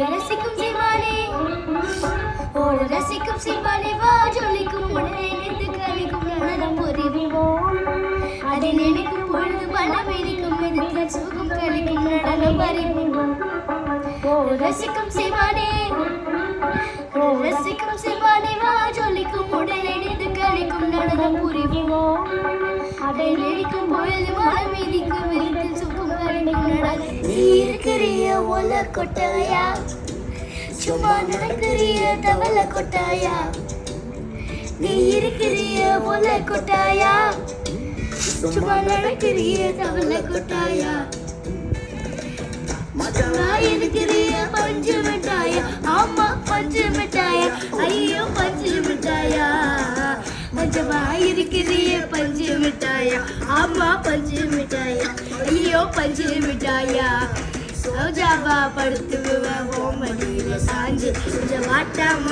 ரசிக்கும் சீமானே ஓடு ரசிக்கும் சீமானே வா ஜொலிக்கும் உடனே நின்று கழிக்கும் நடனம் புரிவோம் அதை நினைக்கும் பொழுது மனம் இனிக்கும் எதிர்த்து சுகம் கழிக்கும் நடனம் அறிவோம் ரசிக்கும் சீமானே ரசிக்கும் சீமானே வா ஜொலிக்கும் உடனே நின்று கழிக்கும் நடனம் புரிவோம் அதை நினைக்கும் பொழுது மனம் இனிக்கும் எதிர்த்து சுகம் கழிக்கும் நடனம் நீ இருக்கிறிய ஒல கொட்டாயா சும்மா நடக்கிறிய தவள கொட்டாயா நீ இருக்கிறிய ஒல கொட்டாயா சும்மா நடக்கிறிய தவள கொட்டாயா மதவா இருக்கிறிய பஞ்சு மிட்டாயா ஆமா பஞ்சு மிட்டாயா ஐயோ பஞ்சு மிட்டாயா மஜவா இருக்கிறிய பஞ்சு மிட்டாயா ஆமா பஞ்சு மிட்டாயா ஐயோ பஞ்சு மிட்டாயா சோஜாவா படுத்து மடியில சாஞ்சு கொஞ்சம் வாட்டாம